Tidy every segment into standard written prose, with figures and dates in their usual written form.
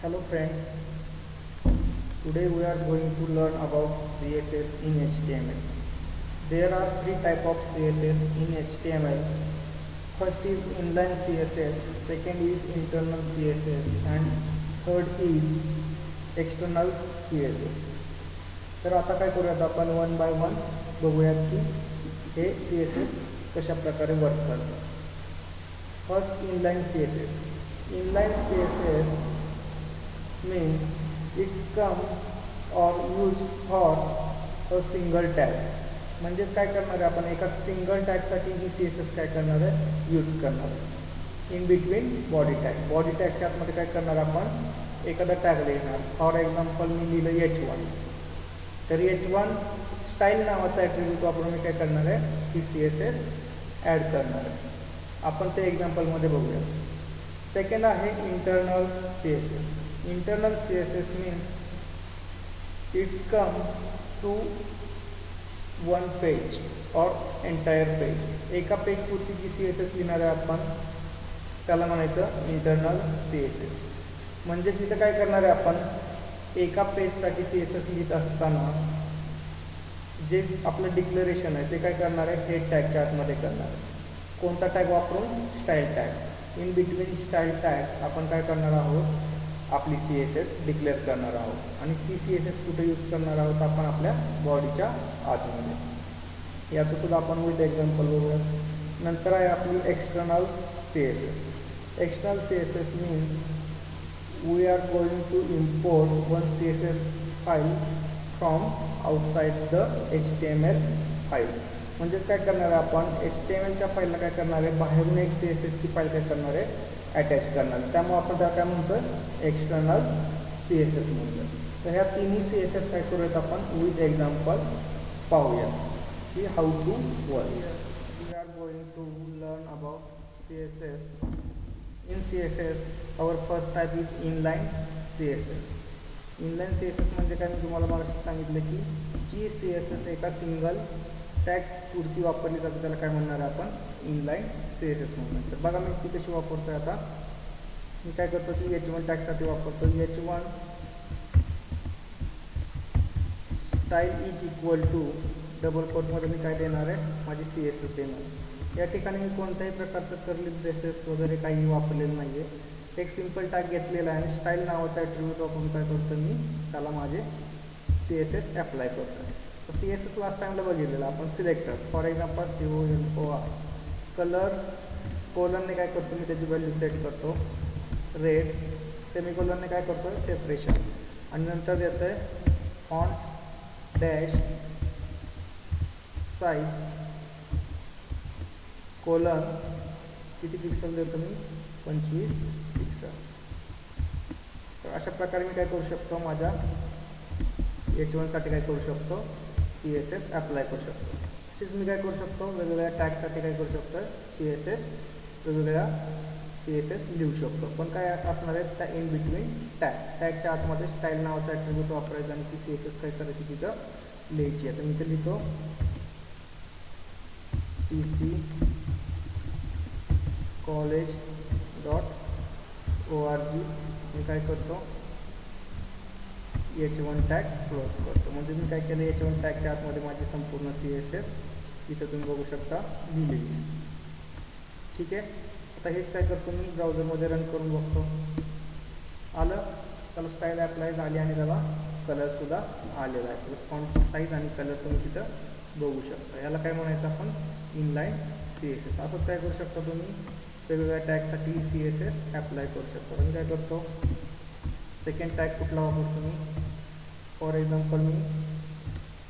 Hello friends, today we are going to learn about CSS in HTML. There are three types of CSS in HTML. First is inline CSS, second is internal CSS and third is external CSS. तर आता काय करूयात आपण one by one बघूयात की हे CSS कशा प्रकारे वर्क करतात. First inline CSS. Inline CSS means it's come or used for a single tag. म्हणजेच काय करणार आहे आपण एका सिंगल टॅगसाठी ही CSS काय करणार आहे यूज करणार आहे. इन बिटवीन बॉडी टॅगच्या आतमध्ये काय करणार आपण एखादा टॅग लिहिणार. फॉर एक्झाम्पल मी लिहिलं H1, तर H1 स्टाईल नावाचा ॲट्रिब्यूट वापरून मी काय करणार आहे ही CSS ॲड करणार आहे. आपण ते एक्झाम्पलमध्ये बघूया. सेकंड आहे internal CSS. Internal CSS means it's come to one page or entire page. एका पेज पुरती जी CSS लिहिणार आहे आपण त्याला म्हणायचं इंटरनल CSS. म्हणजे तिथं काय करणार आहे आपण एका पेजसाठी CSS लिहित असताना जे आपलं डिक्लेरेशन आहे ते काय करणार आहे हेड टॅगच्या आतमध्ये करणार आहे. कोणता टॅग वापरून style tag. In between style tag आपण काय करणार आहोत आपली CSS डिक्लेअर करणार आहोत आणि ती CSS कुठे यूज करणार आहोत आपण आपल्या बॉडीच्या आतमध्ये. याचं सुद्धा आपण विथ एक्झाम्पल बघूया. नंतर आहे आपली external CSS. External CSS means we are going to import one CSS file from outside the HTML file. म्हणजेच काय करणार आहे आपण HTMLच्या फाईलला काय करणार आहे बाहेरून एक CSSची फाईल काय करणार आहे अटॅच करणार. त्यामुळे आपण त्याला काय म्हणतो एक्सटर्नल CSS म्हणतो. तर ह्या तिन्ही CSS काय करूयात आपण विथ एक्झाम्पल पाहूया की how to work. We are going to learn about CSS. In CSS our first type is inline CSS. Inline CSS म्हणजे काय मी तुम्हाला मला सांगितलं की जी CSS एका सिंगल टॅग पुरती वापरली जाते त्याला काय म्हणणार आहे आपण इनलाईन CSS म्हणणार. तर बघा मी ती कशी वापरतो आहे. आता मी काय करतो की H1 टॅगसाठी वापरतो. H1 style is equal to double कोटमध्ये मी काय देणार आहे माझी CSS देणार. या ठिकाणी मी कोणत्याही प्रकारचं कर्ली ब्रेसेस वगैरे काही वापरलेलं नाही आहे. एक सिम्पल टॅग घेतलेला आहे आणि स्टाईल नावाचा ॲट्रिब्यूट वापरून काय करतो मी त्याला माझे CSS ॲप्लाय करतो. तर CSS लास्ट टाईमला बघितलेलं आपण selector for example COLOR. Colour कोलनने काय करतो मी त्याची व्हॅल्यू सेट करतो रेड. सेमिकोलनने काय करतो सेपरेशन आणि नंतर देतो आहे फॉन्ट डॅश साईज कोलन किती पिक्सल देतो मी 25 पिक्सल्स. तर अशा प्रकारे मी काय करू शकतो माझ्या H1 साठी काय करू शकतो CSS ॲप्लाय करू शकतो. तसेच मी काय करू शकतो वेगवेगळ्या टॅगसाठी काय करू शकतो CSS वेगवेगळ्या CSS लिहू शकतो. पण काय असणार आहे त्या इन बिटवीन टॅगच्या आतमध्ये स्टाईल नावाचा ॲट्रिब्यूट वापरायचा आणि ती CSS काय करायची तिथं लिहायची. आता मी इथं लिहितो PC college.org. मी काय करतो H1 टॅग क्लोज करतो. म्हणजे मी काय केलं H1 टॅगच्या आतमध्ये माझी संपूर्ण CSS इथं तुम्ही बघू शकता लिहिलेली. ठीक आहे. आता हेच काय करतो मी ब्राउझरमध्ये रन करून बघतो. आलं त्याला स्टाईल ॲप्लाय झाली आणि त्याला कलरसुद्धा आलेला आहे. फॉन्टची साईज आणि कलर तुम्ही तिथं बघू शकता. याला काय म्हणायचं आपण इनलाईन CSS. असंच काय करू शकता तुम्ही वेगवेगळ्या टॅगसाठी CSS ॲप्लाय करू शकता. मी काय करतो सेकंड टॅग कुठला वापरतो मी फॉर एक्झाम्पल मी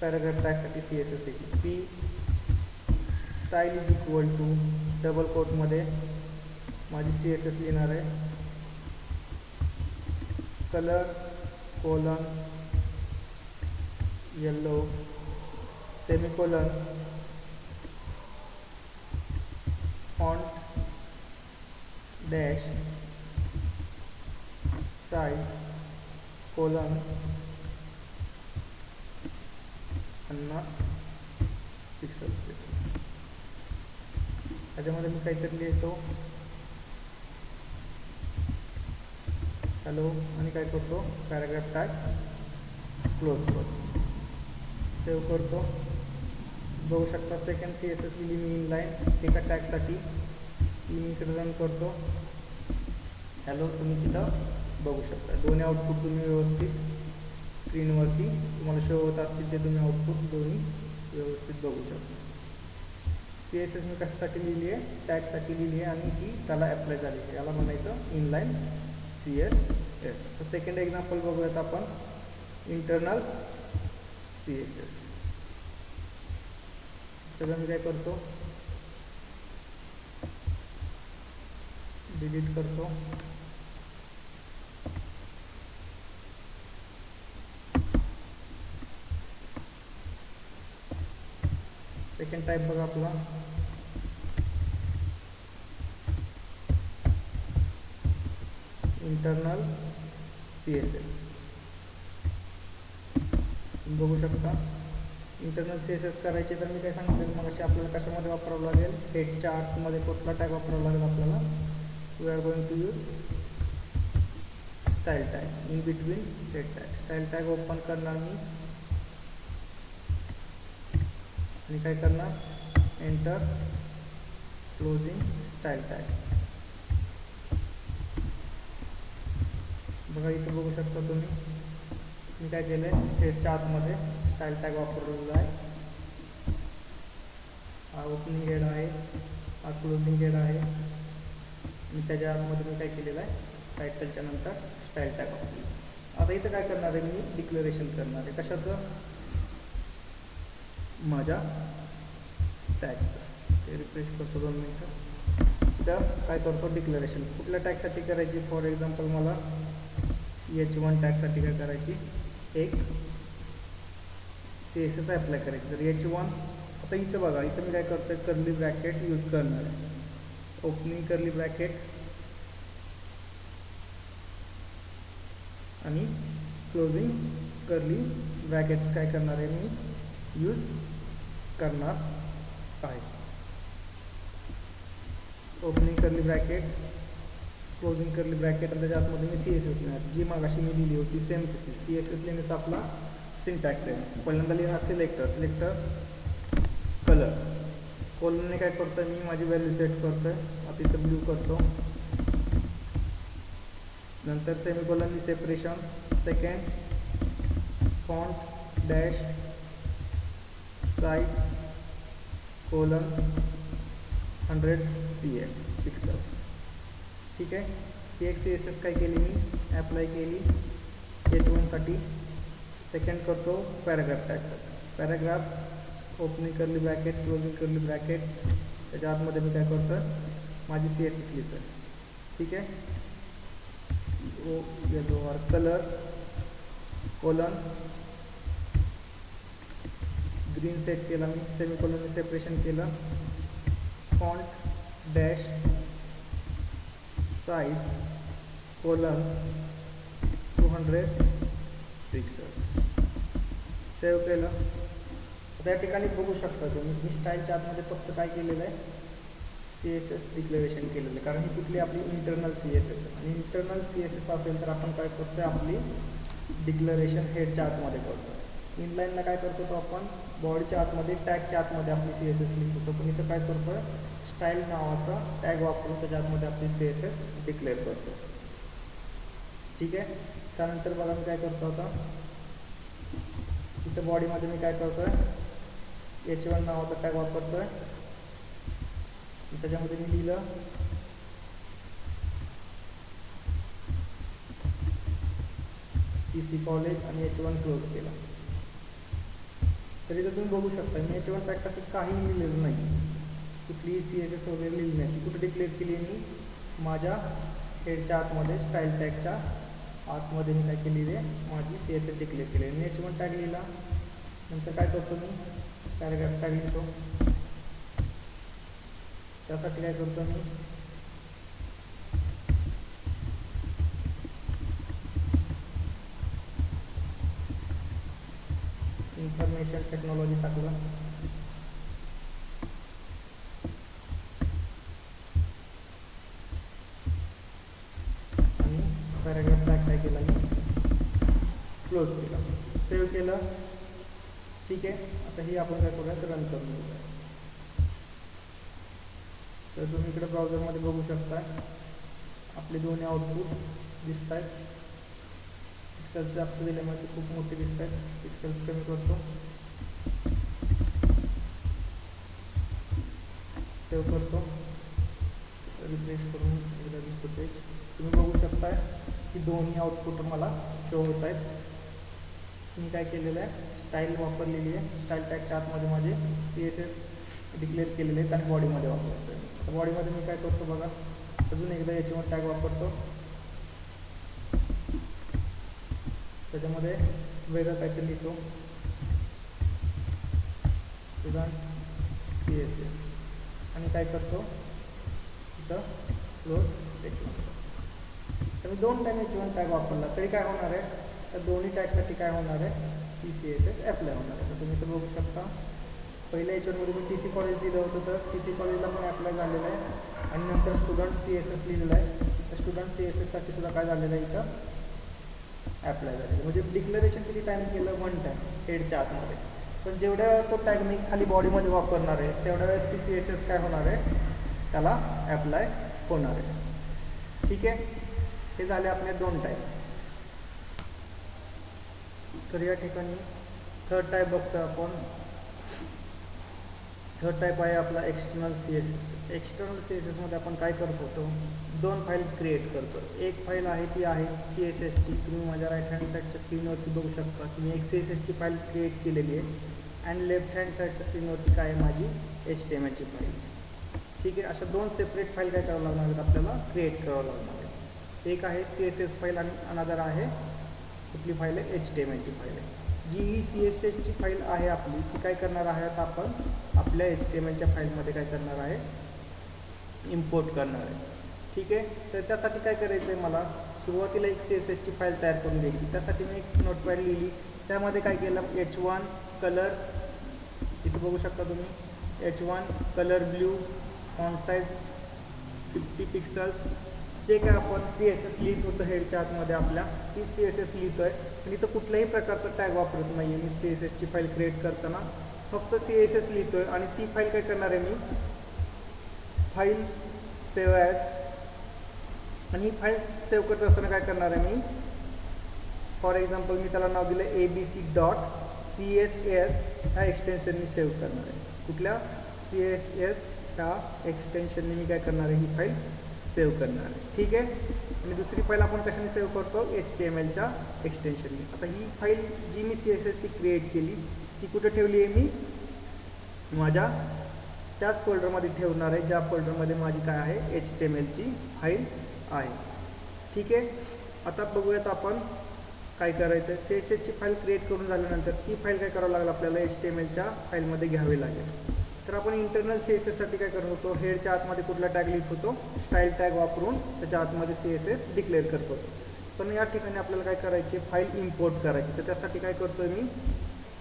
पॅराग्राफ टॅगसाठी CSS द्यायची P style is equal to double कोटमध्ये माझी CSS लिहिणार आहे colour colon yellow semicolon font dash size colon 50 pixels. त्याच्यामध्ये मी काहीतरी लिहितो हॅलो आणि काय करतो पॅराग्राफ टॅग क्लोज करतो, सेव्ह करतो. बघू शकता सेकंड सी एस एस लिहिली मी इनलाईन एका टॅगसाठी. मी इकडे रन करतो. हॅलो तुम्ही तिथं बघू शकता दोन्ही आउटपुट तुम्ही व्यवस्थित स्क्रीनवरती तुम्हाला शो होत असतील ते तुम्ही आउटपुट दोन्ही व्यवस्थित बघू शकता. सी एस एस मी कशासाठी लिहिली आहे, टॅगसाठी लिहिली आहे आणि ती त्याला ॲप्लाय झाली आहे, याला म्हणायचं इनलाईन सी एस एस. तर सेकंड एक्झाम्पल बघूयात आपण, इंटरनल सी एस एस. सगळं मी काय करतो डिलीट करतो. सेकंड टाईप बघा आपला इंटरनल सी एस एस. तुम्ही बघू शकता इंटरनल सी एस एस करायचे तर मी काय सांगितलं मग अशी आपल्याला कशामध्ये वापरावं लागेल, हेडच्या आतमध्ये कुठला टॅग वापरावा लागेल आपल्याला. We are going to use style tag in between head tag. Style tag open करणार मी आणि काय करणार एंटर क्लोजिंग स्टाईल टॅग. बघा इथे बघू शकता तुम्ही मी काय केलं आहे हेडच्या आतमध्ये स्टाईल टॅग वापरलेला आहे. हा ओपनिंग हेड आहे, हा क्लोजिंग हेड आहे आणि त्याच्या आतमध्ये मी काय केलेलं आहे टायटलच्या नंतर स्टाईल टॅग वापरलेला. आता इथं काय करणार आहे मी डिक्लेरेशन करणार आहे कशाचं, माझ्या टॅगचं. ते रिफ्रेश करतो 2 मिनटं. इथं काय करतो डिक्लेरेशन कुठल्या टॅगसाठी करायची, फॉर एक्झाम्पल मला H1 टॅगसाठी काय करायची एक सी एस एस ॲप्लाय करायची. तर H1 आता इथं बघा इथं मी काय करतो आहे कर्ली ब्रॅकेट यूज करणार आहे. ओपनिंग कर्ली ब्रॅकेट आणि क्लोजिंग कर्ली ब्रॅकेट्स काय करणार आहे मी यूज करणार आहे. Opening curly bracket closing curly bracket आणि त्याच्या आतमध्ये मी सी एस एस लिहिणार जी मागाशी मी लिहिली होती सेम तशी. सी एस एस लिहिण्याचा आपला सिंटॅक्स आहे. पहिल्यांदा लिहिणार सिलेक्टर कलर कॉलमने काय करतो आहे मी माझी व्हॅल्यू सेट करतो आहे. आता इथं ब्ल्यू करतो. नंतर सेमीकोलननी separation, second font dash size colon 100 pixels. ठीक आहे. ही एक सी एस एस काय केली मी ॲप्लाय केली H1साठी. सेकंड करतो पॅराग्राफ टॅगसाठी. Paragraph opening curly bracket closing curly bracket त्याच्या आतमध्ये मी काय करतो माझी सी एस एस लिहितो आहे. ठीक आहे. येलो और कलर कोलन ग्रीन सेट केला मी. सेमीकोलनने सेपरेशन केलं. Font dash size colon 200 pixels. Save केलं. आता या ठिकाणी बघू शकता तुम्ही मी स्टाईलच्या आतमध्ये फक्त काय केलेलं आहे सी एस एस डिक्लेरेशन केलेलं आहे कारण ही कुठली आपली इंटरनल सी एस एस आणि इंटरनल सी एस एस असेल तर आपण काय करतो आपली डिक्लेरेशन हेडच्या आतमध्ये करतो. इनलाईनला काय करतो तो आपण बॉडीच्या आतमध्ये टॅगच्या आतमध्ये आपली सी एस एस लिहितो. पण इथं काय करतो आहे स्टाईल नावाचा टॅग वापरून त्याच्या आतमध्ये आपली सी एस एस डिक्लेअर करतो. ठीक आहे. त्यानंतर बघा मी काय करतो आता इथं बॉडीमध्ये मी काय करतो आहे H1 नावाचा टॅग वापरतो आहे. त्याच्यामध्ये मी लिहिलं TC कॉलेज आणि H1 क्लोज केला. तरी तर तुम्ही बघू शकता मी H1 टॅगसाठी काही लिहिलेलं नाही, कुठलीही सी एस एस वगैरे लिहिली नाही. कुठे डिक्लेअर केली आहे मी माझ्या हेडच्या आतमध्ये स्टाईल टॅगच्या आतमध्ये मी काय केलेली आहे माझी सी एस एस डिक्लेअर केली आहे. H1 टॅग लिहिला. नंतर काय करतो मी पॅराग्राफ टॅग लिहितो. त्यासाठी काय करतो मी इन्फॉर्मेशन टेक्नॉलॉजी टाकलं आणि पॅराग्राफ टॅग काय केला मी क्लोज केला, सेव्ह केलं. ठीक आहे, आता ही आपण काय करूया तर रन करून घेऊया. तर तुम्ही इकडे ब्राउझरमध्ये बघू शकता आपले दोन्ही आउटपुट दिसत आहेत. पिक्सेल्स जास्त दिल्यामुळे ते खूप मोठे दिसत आहेत. पिक्सेल्स कमी करतो, सेव्ह करतो, रिफ्रेश करून एकदा दिसतो ते. तुम्ही बघू शकता की दोन्ही आउटपुट मला शो होत आहेत. मी काय केलेलं आहे, स्टाईल वापरलेली आहे. स्टाईल टॅगच्या आतमध्ये माझे CSS डिक्लेअर केलेले आहेत आणि बॉडीमध्ये वापरतो आहे. तर बॉडीमध्ये मी काय करतो बघा, अजून एकदा H1 टॅग वापरतो. त्याच्यामध्ये वेगळं काहीतरी लिहितो, स्टुडंट CSS, आणि काय करतो इथं क्लोज H1. तर मी 2 टाईम H1 टॅग वापरला तरी काय होणार आहे, तर दोन्ही टॅगसाठी काय होणार आहे, CSS अप्लाय होणार आहे. तर तुम्ही इथं बघू शकता पहिल्या H1मध्ये मी TC कॉलेज दिलं होतं, तर TC कॉलेजला पण अप्लाय झालेलं आहे. आणि नंतर स्टुडंट CSS लिहिलेलं आहे, तर स्टुडंट CSSसाठी सुद्धा काय झालेलं आहे इथं अप्लाय झालेलं आहे. म्हणजे डिक्लेरेशन किती टाईम केलं, 1 टाईम हेडच्या आतमध्ये. पण जेवढ्या तो टॅग मी खाली बॉडीमध्ये वापरणार आहे तेवढ्या वेळेस ती CSS काय होणार आहे, त्याला अप्लाय होणार आहे. ठीक आहे, हे झाले आपले 2 टाईप. तर या ठिकाणी थर्ड टाईप बघतो आपण. थर्ड टाईप आहे आपला एक्सटर्नल CSS. एक्सटर्नल CSS मध्ये आपण काय करतो, तो 2 फाईल क्रिएट करतो. एक फाईल आहे ती आहे CSS ची. तुम्ही माझ्या राईट हँड साईडच्या स्क्रीनवरती बघू शकता की मी एक CSS ची फाईल क्रिएट केलेली आहे, आणि लेफ्ट हँड साईडच्या स्क्रीनवरती काय आहे माझी HTML ची फाईल. ठीक आहे, अशा 2 सेपरेट फाईल काय करावं लागणार आहेत आपल्याला, क्रिएट करावं लागणार आहे. एक आहे CSS फाईल आणि अनदर आहे कुठली फाईल आहे, HTML ची फाईल आहे. जी ही CSS ची फाईल आहे आपली, ती काय करणार आहात आपण आपल्या HTML च्या फाईलमध्ये काय करणार आहे, इम्पोर्ट करणार आहे. ठीक आहे, तर त्यासाठी काय करायचं आहे, मला सुरुवातीला एक CSS ची फाईल तयार करून द्यायची. त्यासाठी मी एक नोटपॅड लिहिली, त्यामध्ये काय केलं, H1 कलर, इथे बघू शकता तुम्ही H1 colour blue, font size 50 pixels. जे काय आपण CSS लिहित होतं हेडच्या आतमध्ये आपल्या, ती CSS लिहितो आहे. आणि इथं कुठल्याही प्रकारचा टॅग वापरत नाही आहे मी CSS ची फाईल क्रिएट करताना, फक्त CSS लिहितो आहे. आणि ती फाईल काय करणार आहे मी, फाईल सेव्ह ॲज, आणि ही फाईल सेव्ह करत असताना काय करणार आहे मी, फॉर एक्झाम्पल मी त्याला नाव दिलं abc.css ह्या एक्सटेन्शननी सेव्ह करणार आहे. कुठल्या CSS ह्या एक्सटेन्शनने मी काय करणार आहे, ही फाईल सेव्ह करणार आहे. ठीक आहे, आणि दुसरी फाईल आपण कशाने सेव्ह करतो, HTML च्या एक्सटेन्शनने. आता ही फाईल जी मी CSS ची क्रिएट केली ती कुठे ठेवली आहे मी, माझ्या त्याच फोल्डरमध्ये ठेवणार आहे ज्या फोल्डरमध्ये माझी काय आहे HTML ची फाईल आहे. ठीक आहे, आता बघूयात आपण काय करायचं आहे. CSS ची फाईल क्रिएट करून झाल्यानंतर ती फाईल काय करावं लागेल आपल्याला, HTML च्या फाईलमध्ये घ्यावी लागेल. तर आपण इंटरनल CSS साठी काय करत होतो, हेडच्या आतमध्ये कुठला टॅग लिहित होतो, स्टाईल टॅग वापरून त्याच्या आतमध्ये CSS डिक्लेअर करत होतो. पण या ठिकाणी आपल्याला काय करायची, फाईल इम्पोर्ट करायची. तर त्यासाठी काय करतोय मी,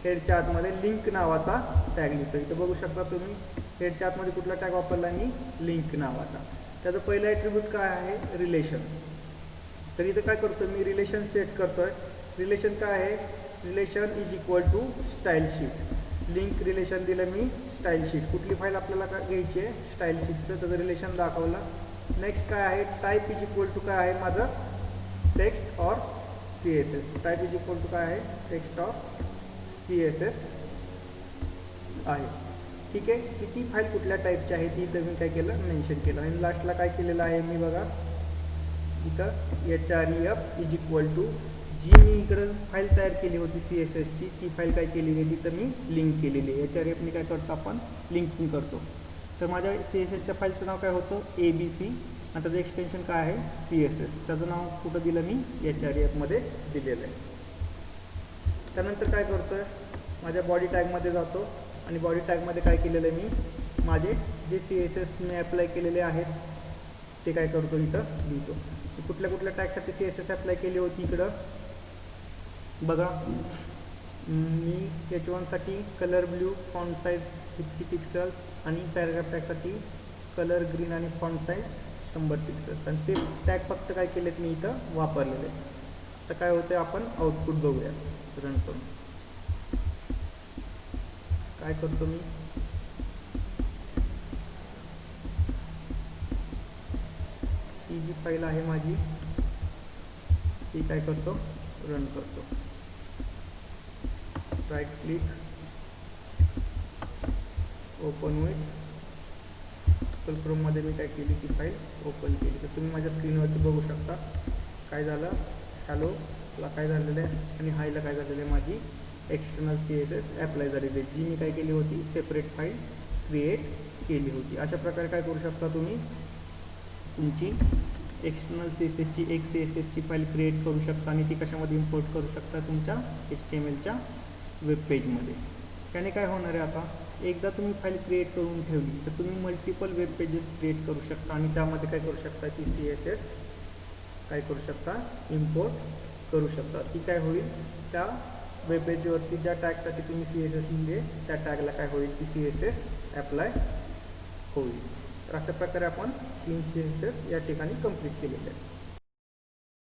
हेडच्या आतमध्ये लिंक नावाचा टॅग लिहितो. इथे बघू शकता तुम्ही हेडच्या आतमध्ये कुठला टॅग वापरला मी, लिंक नावाचा. त्याचं पहिलं ॲट्रिब्यूट काय आहे, रिलेशन. तर इथं काय करतो मी, रिलेशन सेट करतोय. रिलेशन काय आहे, relation is equal to style sheet. Link relation दिलं मी स्टाईल शीट. कुठली फाईल आपल्याला काय घ्यायची आहे, स्टाईल शीटचं, त्याचं रिलेशन दाखवलं. नेक्स्ट काय आहे, टाईप इज इक्वल टू काय आहे माझं, text or CSS. Type is equal to काय आहे, टेक्स्ट ऑर CSS आहे. ठीक आहे, किती फाईल कुठल्या टाईपची आहे ती इथं मी काय केलं, मेन्शन केलं. आणि लास्टला काय केलेलं आहे मी बघा, इथं href इज इक्वल टू जी मी इकडं फाईल तयार केली होती CSS ची, ती फाईल काय केलेली आहे तिथं मी लिंक केलेली आहे. href ने काय करतो आपण, लिंकिंग करतो. तर माझ्या CSS च्या फाईलचं नाव काय होतं, ABC, आणि त्याचं एक्सटेन्शन काय आहे, CSS. त्याचं नाव कुठं दिलं मी, href मध्ये दिलेलं आहे. त्यानंतर काय करतोय, माझ्या बॉडी टॅगमध्ये जातो, आणि बॉडी टॅगमध्ये काय केलेलं आहे मी, माझे जे CSS मी अप्लाय केलेले आहेत ते काय करतो, इथं लिहितो. कुठल्या कुठल्या टॅगसाठी CSS अप्लाय केली होती इकडं बघा. मी H1 साठी colour blue, font size 50 pixels, आणि पॅराग्राफ टॅगसाठी कलर ग्रीन आणि फॉन्ट साईज 100 पिक्सेल्स आणि ते टॅग फक्त काय केलेत मी इथं वापरलेले. तर काय होते आपण आउटपुट बघूया रन करून. काय करतो मी, ही जी फाईल आहे माझी ती काय करतो रन करतो. Right click, open with Google क्रोममध्ये मी काय केली ती फाईल ओपन केली. तर तुम्ही माझ्या स्क्रीनवरती बघू शकता काय झालं, हॅलोला काय झालेलं आहे आणि हायला काय झालेलं आहे, माझी एक्सटर्नल CSS ॲप्लाय झालेली आहे, जी मी काय केली होती सेपरेट फाईल क्रिएट केली होती. अशा प्रकारे काय करू शकता तुम्ही तुमची एक्सटर्नल CSSची एक CSSची फाईल क्रिएट करू शकता आणि ती कशामध्ये इम्पोर्ट करू शकता तुमच्या HTMLच्या वेब पेजमध्ये. त्याने काय होणार आहे, आता एकदा तुम्ही फाईल क्रिएट करून ठेवली तर तुम्ही मल्टिपल वेब पेजेस क्रिएट करू शकता आणि त्यामध्ये काय करू शकता ती CSS काय करू शकता इम्पोर्ट करू शकता. ती काय होईल त्या वेब पेजवरती ज्या टॅगसाठी तुम्ही CSS लिहिले त्या टॅगला काय होईल ती CSS ॲप्लाय होईल. तर अशा प्रकारे आपण 3 CSS या ठिकाणी कंप्लीट केलेले आहेत.